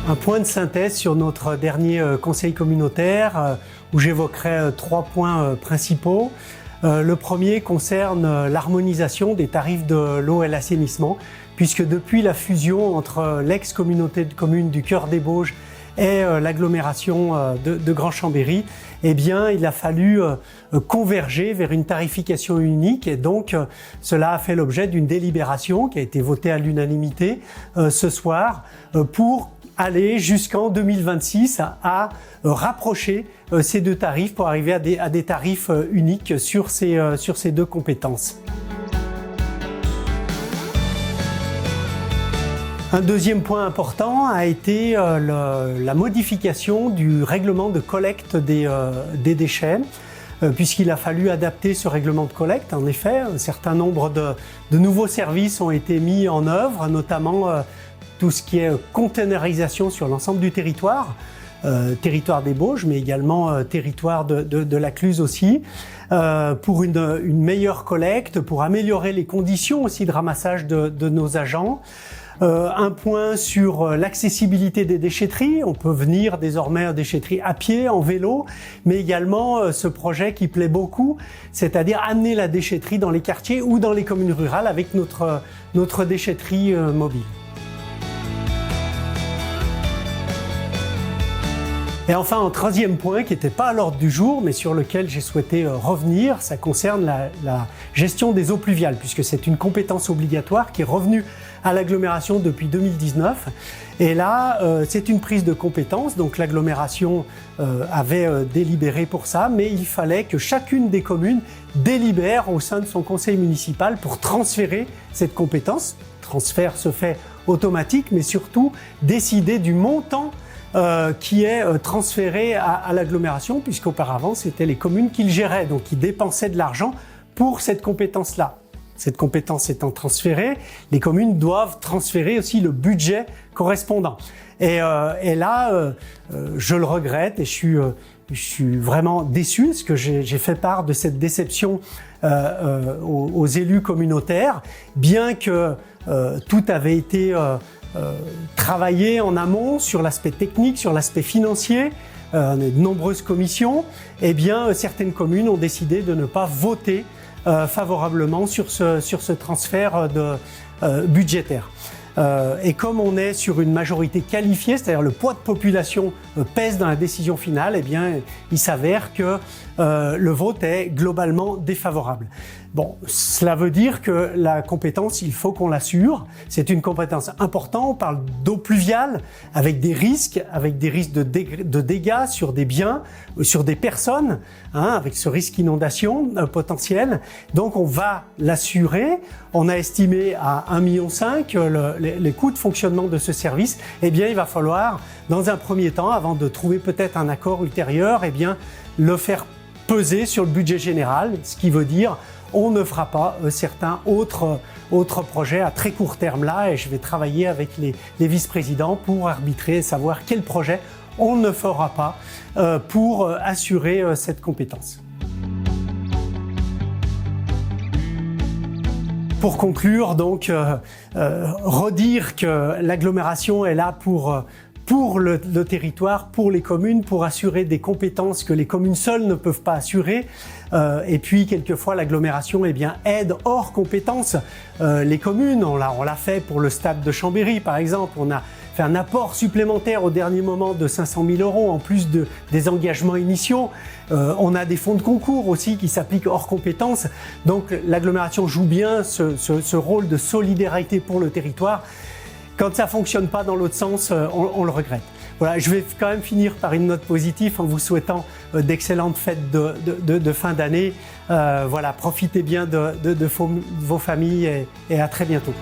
Un point de synthèse sur notre dernier conseil communautaire où j'évoquerai 3 points principaux. Le premier concerne l'harmonisation des tarifs de l'eau et l'assainissement, puisque depuis la fusion entre l'ex-communauté de communes du Cœur des Bauges et l'agglomération de Grand Chambéry, eh bien, il a fallu converger vers une tarification unique et donc cela a fait l'objet d'une délibération qui a été votée à l'unanimité ce soir pour aller jusqu'en 2026 à rapprocher ces 2 tarifs pour arriver à des tarifs uniques sur ces 2 compétences. Un deuxième point important a été la modification du règlement de collecte des déchets, puisqu'il a fallu adapter ce règlement de collecte. En effet, un certain nombre de nouveaux services ont été mis en œuvre, notamment tout ce qui est containerisation sur l'ensemble du territoire, territoire des Bauges, mais également territoire de la Cluse aussi, pour une meilleure collecte, pour améliorer les conditions aussi de ramassage de nos agents. Un point sur l'accessibilité des déchetteries. On peut venir désormais à déchetterie à pied, en vélo, mais également ce projet qui plaît beaucoup, c'est-à-dire amener la déchetterie dans les quartiers ou dans les communes rurales avec notre déchetterie mobile. Et enfin, un troisième point qui n'était pas à l'ordre du jour, mais sur lequel j'ai souhaité revenir, ça concerne la gestion des eaux pluviales, puisque c'est une compétence obligatoire qui est revenue à l'agglomération depuis 2019. Et là, c'est une prise de compétence, donc l'agglomération avait délibéré pour ça, mais il fallait que chacune des communes délibère au sein de son conseil municipal pour transférer cette compétence. Le transfert se fait automatique, mais surtout décider du montant qui est transféré à l'agglomération, puisqu'auparavant c'était les communes qui le géraient, donc qui dépensaient de l'argent pour cette compétence-là. Cette compétence étant transférée, les communes doivent transférer aussi le budget correspondant. Et là, je le regrette et je suis vraiment déçu, parce que j'ai fait part de cette déception aux élus communautaires, bien que tout avait été travailler en amont sur l'aspect technique, sur l'aspect financier, de nombreuses commissions, eh bien certaines communes ont décidé de ne pas voter favorablement sur ce transfert budgétaire. Et comme on est sur une majorité qualifiée, c'est-à-dire le poids de population pèse dans la décision finale, eh bien il s'avère que le vote est globalement défavorable. Bon, cela veut dire que la compétence, il faut qu'on l'assure. C'est une compétence importante. On parle d'eau pluviale avec des risques de dégâts sur des biens, sur des personnes, avec ce risque d'inondation potentiel. Donc on va l'assurer. On a estimé à 1,5 million les coûts de fonctionnement de ce service. Eh bien, il va falloir, dans un premier temps, avant de trouver peut-être un accord ultérieur, eh bien, le faire peser sur le budget général, ce qui veut dire on ne fera pas certains autres projets à très court terme là, et je vais travailler avec les vice-présidents pour arbitrer et savoir quel projet on ne fera pas pour assurer cette compétence. Pour conclure, donc, redire que l'agglomération est là pour le territoire, pour les communes, pour assurer des compétences que les communes seules ne peuvent pas assurer. Et puis, quelquefois, l'agglomération aide hors compétences les communes. On l'a fait pour le stade de Chambéry, par exemple. On a fait un apport supplémentaire au dernier moment de 500 000 € en plus des engagements initiaux. On a des fonds de concours aussi qui s'appliquent hors compétences. Donc, l'agglomération joue bien ce rôle de solidarité pour le territoire. Quand ça fonctionne pas dans l'autre sens, on le regrette. Voilà, je vais quand même finir par une note positive en vous souhaitant d'excellentes fêtes de fin d'année. Voilà, profitez bien de vos familles et à très bientôt.